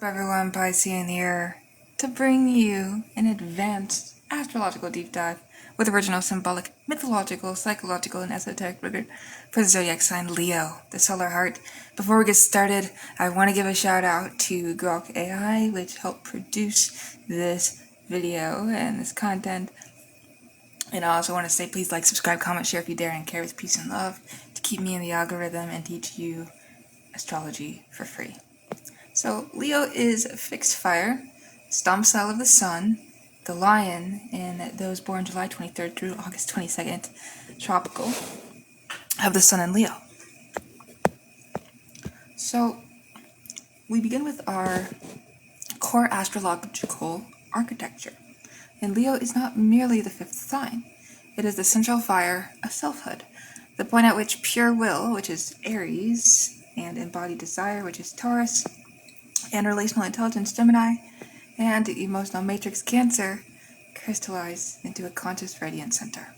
Everyone, Piscean here to bring you an advanced astrological deep dive with original symbolic, mythological, psychological, and esoteric rigor for the zodiac sign Leo, the solar heart. Before we get started, I want to give a shout out to Grok AI, which helped produce this video and this content. And I also want to say please like, subscribe, comment, share if you dare, and care with peace and love to keep me in the algorithm and teach you astrology for free. So Leo is fixed fire, stomp cell of the sun, the lion, and those born July 23rd through August 22nd, tropical, have the sun in Leo. So we begin with our core astrological architecture. And Leo is not merely the fifth sign. It is the central fire of selfhood, the point at which pure will, which is Aries, and embodied desire, which is Taurus, and relational intelligence, Gemini, and emotional matrix, Cancer, crystallize into a conscious radiant center,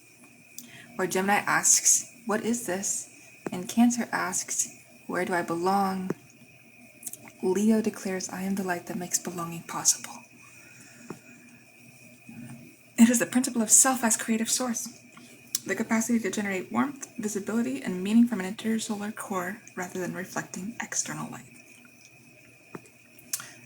where Gemini asks, "What is this?" and Cancer asks, "Where do I belong?" Leo declares, "I am the light that makes belonging possible." It is the principle of self as creative source, the capacity to generate warmth, visibility, and meaning from an intersolar core rather than reflecting external light.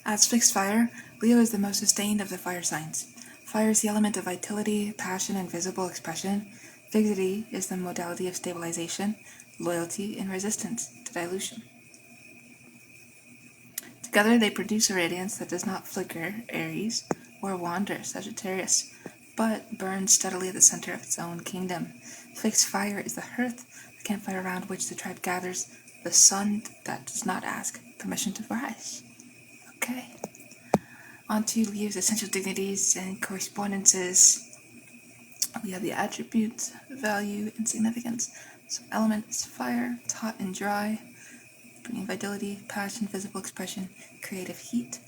As fixed fire, Leo is the most sustained of the fire signs. Fire is the element of vitality, passion, and visible expression. Fixity is the modality of stabilization, loyalty, and resistance to dilution. Together they produce a radiance that does not flicker, Aries, or wander, Sagittarius, but burns steadily at the center of its own kingdom. Fixed fire is the hearth, the campfire around which the tribe gathers, the sun that does not ask permission to rise. Okay, on to Leo's essential dignities and correspondences. We have the attributes, value, and significance. So elements: fire, hot and dry, bringing vitality, passion, visible expression, creative heat.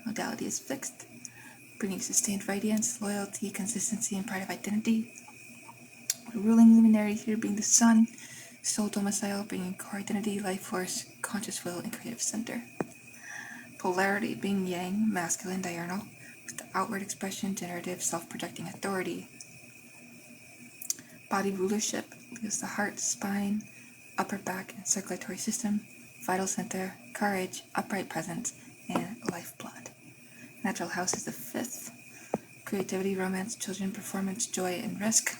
Modality is fixed, bringing sustained radiance, loyalty, consistency, and pride of identity. The ruling luminary here being the sun, soul domicile, bringing core identity, life force, conscious will, and creative center. Polarity being yang, masculine, diurnal, with the outward expression, generative, self-projecting authority. Body rulership leaves the heart, spine, upper back, and circulatory system, vital center, courage, upright presence, and lifeblood. Natural house is the fifth. Creativity, romance, children, performance, joy, and risk.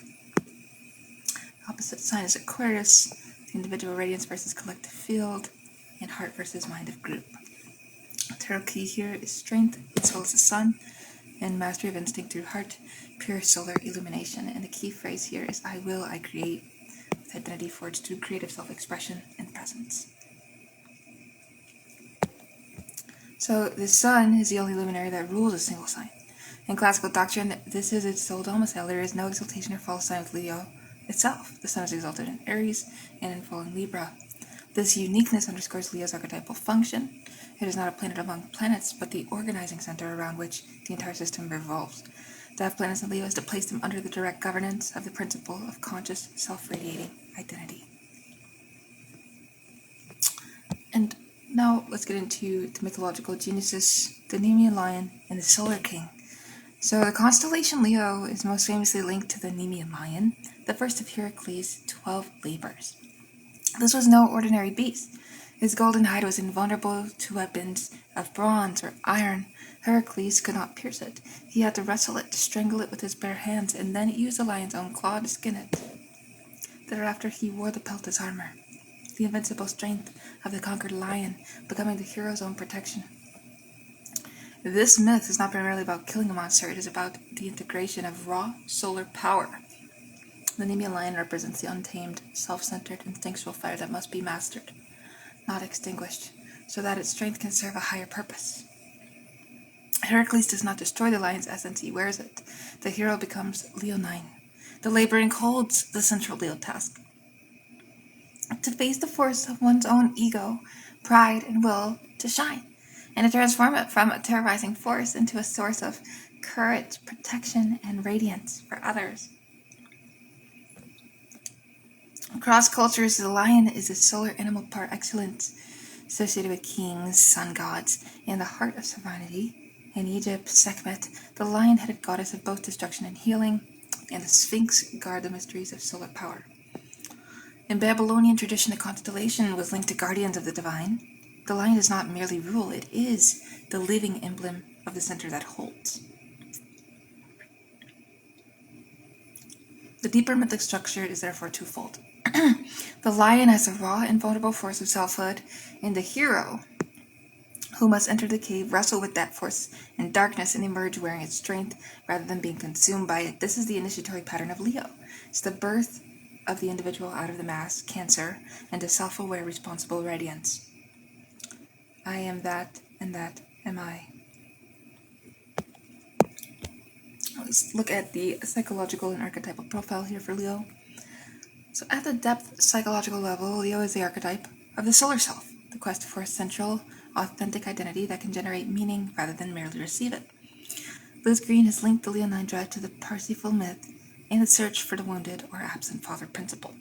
Opposite sign is Aquarius, individual radiance versus collective field, and heart versus mind of group. Tarot key here is strength, as well as the sun, and mastery of instinct through heart, pure solar illumination. And the key phrase here is "I will, I create," with identity forged through creative self-expression and presence. So the sun is the only luminary that rules a single sign. In classical doctrine, this is its sole domicile. There is no exaltation or fall sign with Leo itself. The sun is exalted in Aries and in fallen Libra. This uniqueness underscores Leo's archetypal function. It is not a planet among planets, but the organizing center around which the entire system revolves. To have planets in Leo is to place them under the direct governance of the principle of conscious, self-radiating identity. And now let's get into the mythological geniuses, the Nemean lion, and the solar king. So the constellation Leo is most famously linked to the Nemean lion, the first of Heracles' 12 labors. This was no ordinary beast. His golden hide was invulnerable to weapons of bronze or iron. Heracles could not pierce it. He had to wrestle it, to strangle it with his bare hands, and then use the lion's own claw to skin it. Thereafter he wore the pelt as armor, the invincible strength of the conquered lion, becoming the hero's own protection. This myth is not primarily about killing a monster, it is about the integration of raw solar power. The Nemean lion represents the untamed, self-centered, instinctual fire that must be mastered, not extinguished, so that its strength can serve a higher purpose. Heracles does not destroy the lion's essence, he wears it. The hero becomes Leonine. The laboring holds the central Leo task: to face the force of one's own ego, pride, and will to shine, and to transform it from a terrorizing force into a source of courage, protection, and radiance for others. Across cultures, the lion is a solar animal par excellence. associated with kings, sun gods, and the heart of sovereignty. In Egypt, Sekhmet, the lion-headed goddess of both destruction and healing, and the Sphinx guard the mysteries of solar power. In Babylonian tradition, the constellation was linked to guardians of the divine. The lion does not merely rule, it is the living emblem of the center that holds. The deeper mythic structure is therefore twofold. The lion as a raw and vulnerable force of selfhood, and the hero, who must enter the cave, wrestle with that force in darkness, and emerge wearing its strength rather than being consumed by it. This is the initiatory pattern of Leo. It's the birth of the individual out of the mass, Cancer, and a self-aware, responsible radiance. I am that, and that am I. Let's look at the psychological and archetypal profile here for Leo. So at the depth psychological level, Leo is the archetype of the solar self, the quest for a central, authentic identity that can generate meaning rather than merely receive it. Liz Green has linked the Leonine drive to the Parsifal myth and the search for the wounded or absent father principle.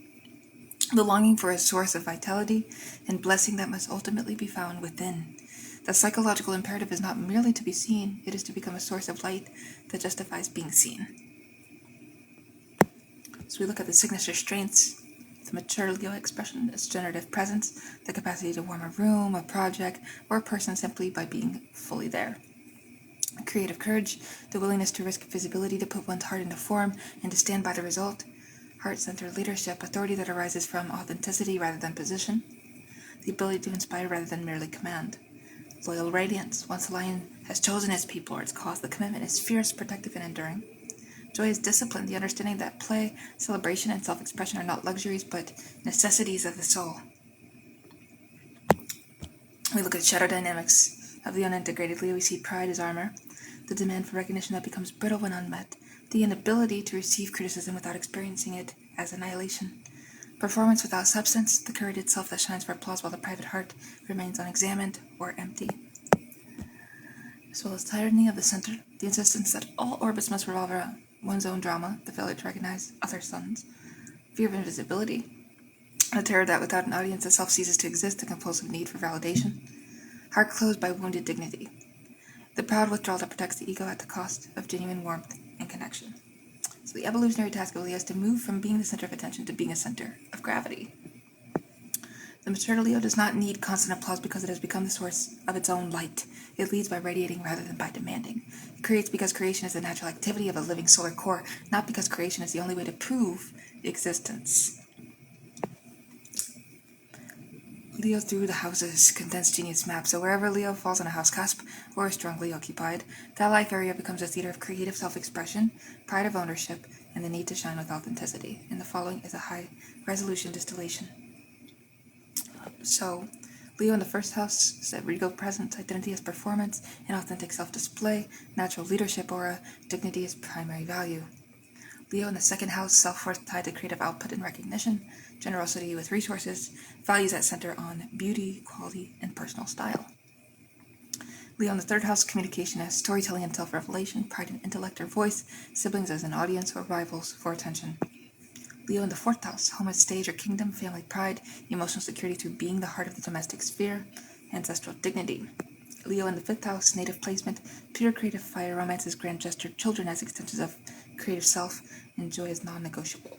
The longing for a source of vitality and blessing that must ultimately be found within. The psychological imperative is not merely to be seen, it is to become a source of light that justifies being seen. So we look at the signature strengths. The mature Leo expression is generative presence, the capacity to warm a room, a project, or a person simply by being fully there. Creative courage, the willingness to risk visibility, to put one's heart into form, and to stand by the result. Heart-centered leadership, authority that arises from authenticity rather than position. The ability to inspire rather than merely command. Loyal radiance, once the lion has chosen its people or its cause, the commitment is fierce, protective, and enduring. Joy is discipline, the understanding that play, celebration, and self-expression are not luxuries but necessities of the soul. We look at shadow dynamics of the unintegrated Leo. We see pride as armor, the demand for recognition that becomes brittle when unmet, the inability to receive criticism without experiencing it as annihilation, performance without substance, the curated self that shines for applause while the private heart remains unexamined or empty. As well as tyranny of the center, the insistence that all orbits must revolve around one's own drama, the failure to recognize other suns, fear of invisibility, the terror that without an audience the self ceases to exist, the compulsive need for validation, heart closed by wounded dignity, the proud withdrawal that protects the ego at the cost of genuine warmth and connection. So the evolutionary task of Leo is to move from being the center of attention to being a center of gravity. The mature Leo does not need constant applause because it has become the source of its own light. It leads by radiating rather than by demanding. It creates because creation is the natural activity of a living solar core, not because creation is the only way to prove existence. Leo through the houses, condensed genius map. So wherever Leo falls on a house cusp or is strongly occupied, that life area becomes a theater of creative self-expression, pride of ownership, and the need to shine with authenticity. And the following is a high-resolution distillation. So, Leo in the first house is that regal presence, identity as performance, and authentic self-display, natural leadership aura, dignity as primary value. Leo in the second house, self-worth tied to creative output and recognition, generosity with resources, values that center on beauty, quality, and personal style. Leo in the third house, communication as storytelling and self-revelation, pride in intellect or voice, siblings as an audience or rivals for attention. Leo in the fourth house, home as stage or kingdom, family pride, emotional security through being the heart of the domestic sphere, ancestral dignity. Leo in the fifth house, native placement, pure creative fire, romance as grand gesture, children as extensions of creative self, and joy as non-negotiable.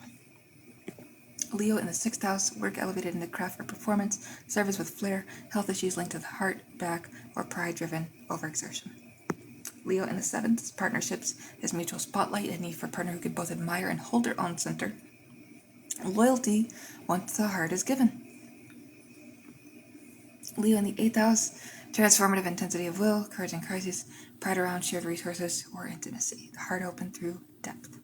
Leo in the sixth house, work elevated in the craft or performance, service with flair, health issues linked to the heart, back, or pride-driven overexertion. Leo in the seventh, partnerships as mutual spotlight, a need for a partner who can both admire and hold their own center. Loyalty once the heart is given. Leo in the eighth house, transformative intensity of will, courage in crisis, pride around shared resources or intimacy, the heart open through depth.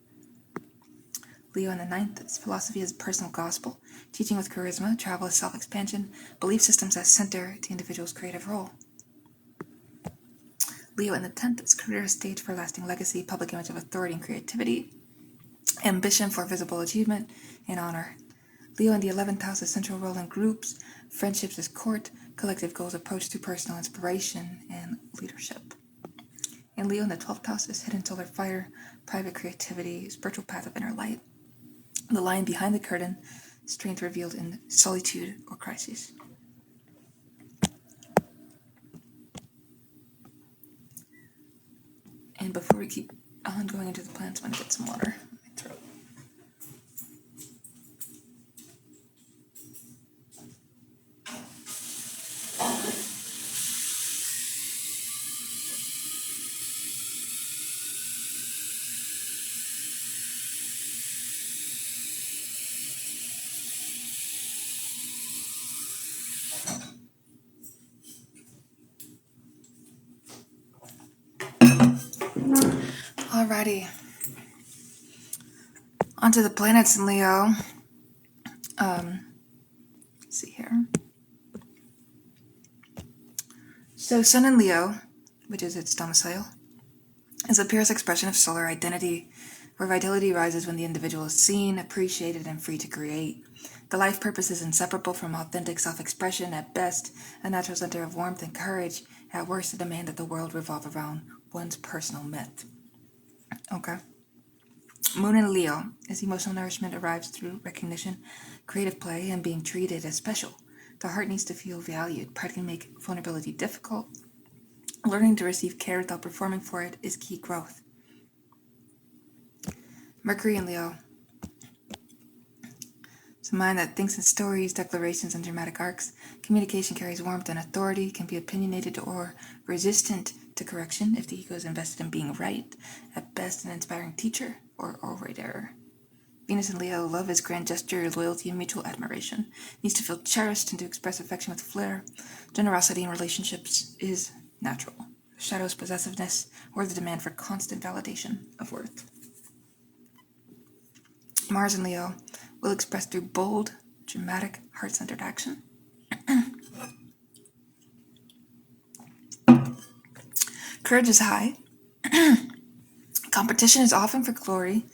Leo in the ninth, its philosophy as personal gospel, teaching with charisma, travel as self-expansion, belief systems as center to individual's creative role. Leo in the 10th, its career stage for lasting legacy, public image of authority and creativity, ambition for visible achievement and honor. Leo in the 11th house, a central role in groups, friendships as court, collective goals approach to personal inspiration and leadership. And Leo in the 12th house is hidden solar fire, private creativity, spiritual path of inner light. The lion behind the curtain, strength revealed in solitude or crisis. And before we keep on going into the plants, I'm going to get some water in my throat. Alrighty. Onto the planets in Leo. Let's see here. So Sun in Leo, which is its domicile, is the purest expression of solar identity, where vitality rises when the individual is seen, appreciated, and free to create. The life purpose is inseparable from authentic self-expression, at best, a natural center of warmth and courage, at worst, a demand that the world revolve around one's personal myth. Okay. Moon in Leo, as emotional nourishment arrives through recognition, creative play, and being treated as special. The heart needs to feel valued. Pride can make vulnerability difficult. Learning to receive care without performing for it is key growth. Mercury in Leo. It's a mind that thinks in stories, declarations, and dramatic arcs. Communication carries warmth and authority, can be opinionated or resistant to correction if the ego is invested in being right. At best, an inspiring teacher or orator. Venus in Leo, love is grand gesture, loyalty, and mutual admiration. Needs to feel cherished and to express affection with flair. Generosity in relationships is natural. Shadows possessiveness or the demand for constant validation of worth. Mars in Leo will express through bold, dramatic, heart-centered action. Courage is high. Competition is often for glory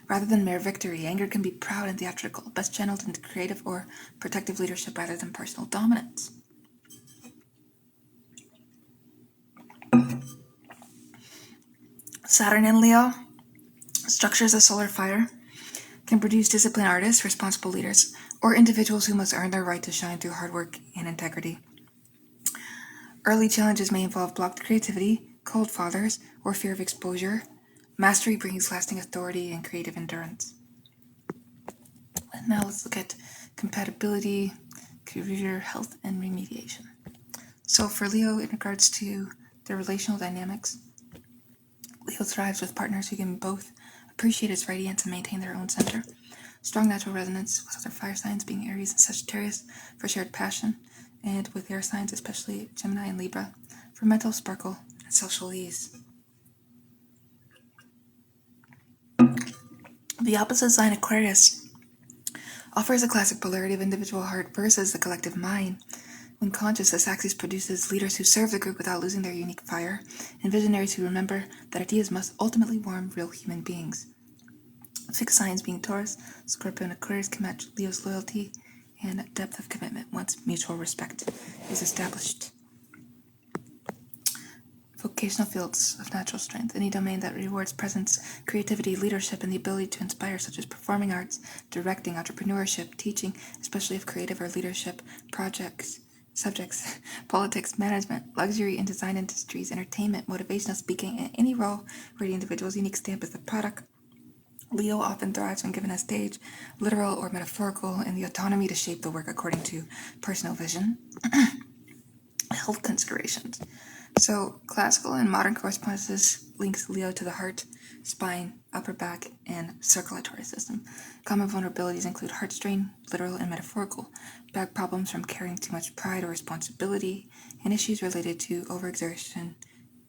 rather than mere victory. Anger can be proud and theatrical, best channeled into creative or protective leadership rather than personal dominance. Saturn in Leo structures a solar fire, can produce disciplined artists, responsible leaders, or individuals who must earn their right to shine through hard work and integrity. Early challenges may involve blocked creativity, cold fathers, or fear of exposure. Mastery brings lasting authority and creative endurance. And now let's look at compatibility, career, health, and remediation. So for Leo, in regards to their relational dynamics, Leo thrives with partners who can both appreciate its radiance and maintain their own center. Strong natural resonance with other fire signs, being Aries and Sagittarius, for shared passion, and with air signs, especially Gemini and Libra, for mental sparkle and social ease. The opposite sign, Aquarius, offers a classic polarity of individual heart versus the collective mind. When conscious, this axis produces leaders who serve the group without losing their unique fire, and visionaries who remember that ideas must ultimately warm real human beings. Fixed signs, being Taurus, Scorpio, and Aquarius, can match Leo's loyalty and depth of commitment once mutual respect is established. Vocational fields of natural strength, any domain that rewards presence, creativity, leadership, and the ability to inspire, such as performing arts, directing, entrepreneurship, teaching, especially if creative or leadership projects, subjects, politics, management, luxury and design industries, entertainment, motivational speaking, and any role where the individual's unique stamp is the product. Leo often thrives when given a stage, literal or metaphorical, and the autonomy to shape the work according to personal vision. Health considerations. So, classical and modern correspondences links Leo to the heart, spine, upper back, and circulatory system. Common vulnerabilities include heart strain, literal and metaphorical, back problems from carrying too much pride or responsibility, and issues related to overexertion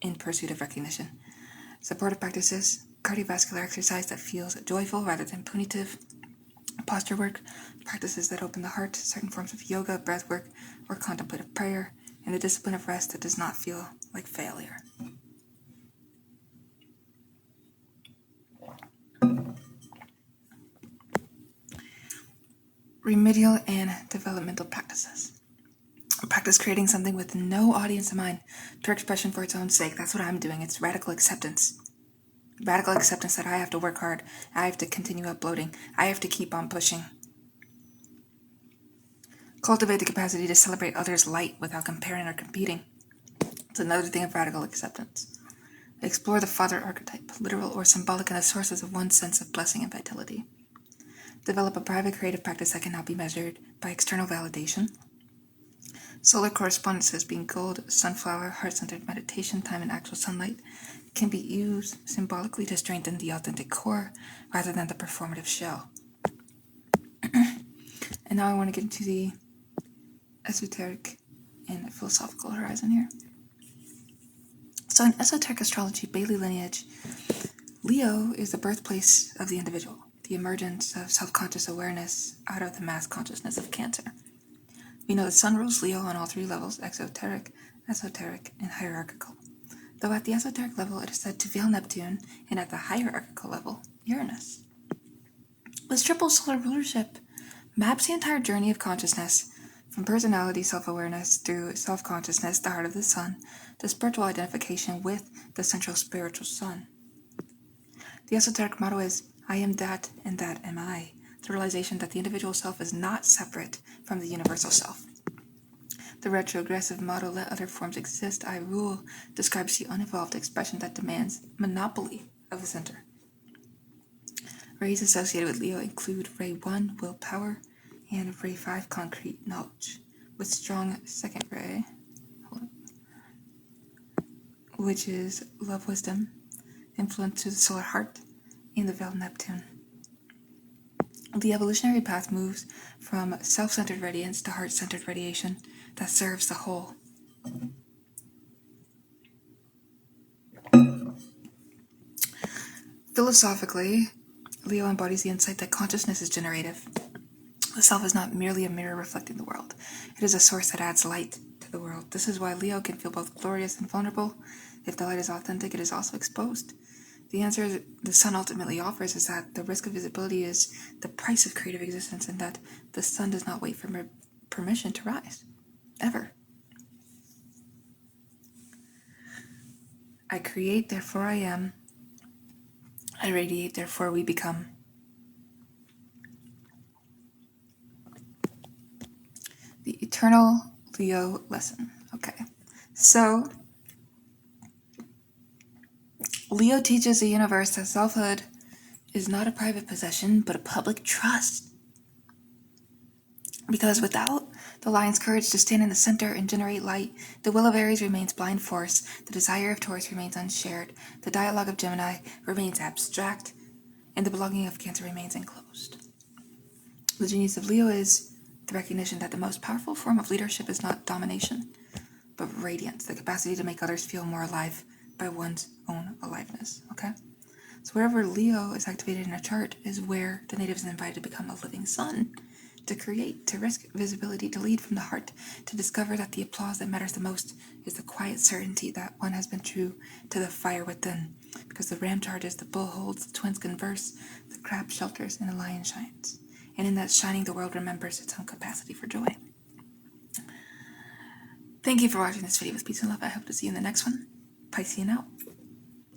in pursuit of recognition. Supportive practices, cardiovascular exercise that feels joyful rather than punitive, posture work, practices that open the heart, certain forms of yoga, breath work, or contemplative prayer, and the discipline of rest that does not feel like failure. Remedial and developmental practices. Practice creating something with no audience in mind, pure expression for its own sake. That's what I'm doing. It's radical acceptance. Radical acceptance that I have to work hard, I have to continue uploading, I have to keep on pushing. Cultivate the capacity to celebrate others' light without comparing or competing. It's another thing of radical acceptance. Explore the father archetype, literal or symbolic, and the sources of one's sense of blessing and vitality. Develop a private creative practice that cannot be measured by external validation. Solar correspondences, being gold, sunflower, heart-centered meditation, time in actual sunlight, can be used symbolically to strengthen the authentic core rather than the performative shell. And now I want to get into the esoteric and philosophical horizon here. So in esoteric astrology, Bailey lineage, Leo is the birthplace of the individual, the emergence of self-conscious awareness out of the mass consciousness of Cancer. We know the Sun rules Leo on all three levels, exoteric, esoteric, and hierarchical. Though at the esoteric level it is said to veil Neptune, and at the hierarchical level, Uranus. This triple solar rulership maps the entire journey of consciousness, from personality self-awareness through self-consciousness, the heart of the Sun, to spiritual identification with the central spiritual Sun. The esoteric motto is, I am that and that am I, the realization that the individual self is not separate from the universal self. The retrogressive motto, let other forms exist, I rule, describes the unevolved expression that demands monopoly of the center. Rays associated with Leo include Ray 1, willpower, and Ray 5, concrete knowledge, with strong second ray, which is love, wisdom, influence to the solar heart, and the veiled Neptune. The evolutionary path moves from self-centered radiance to heart-centered radiation that serves the whole. Philosophically, Leo embodies the insight that consciousness is generative. The self is not merely a mirror reflecting the world. It is a source that adds light to the world. This is why Leo can feel both glorious and vulnerable. If the light is authentic, it is also exposed. The answer the Sun ultimately offers is that the risk of visibility is the price of creative existence, and that the Sun does not wait for permission to rise. Ever. I create, therefore I am. I radiate, therefore we become. The eternal Leo lesson. Okay, so Leo teaches the universe that selfhood is not a private possession, but a public trust. Because without the lion's courage to stand in the center and generate light, the will of Aries remains blind force, the desire of Taurus remains unshared, the dialogue of Gemini remains abstract, and the belonging of Cancer remains enclosed. The genius of Leo is the recognition that the most powerful form of leadership is not domination, but radiance, the capacity to make others feel more alive by one's own aliveness, okay? So wherever Leo is activated in a chart is where the native is invited to become a living sun, to create, to risk visibility, to lead from the heart, to discover that the applause that matters the most is the quiet certainty that one has been true to the fire within, because the ram charges, the bull holds, the twins converse, the crab shelters, and the lion shines. And in that shining, the world remembers its own capacity for joy. Thank you for watching this video with peace and love. I hope to see you in the next one. Piscean out.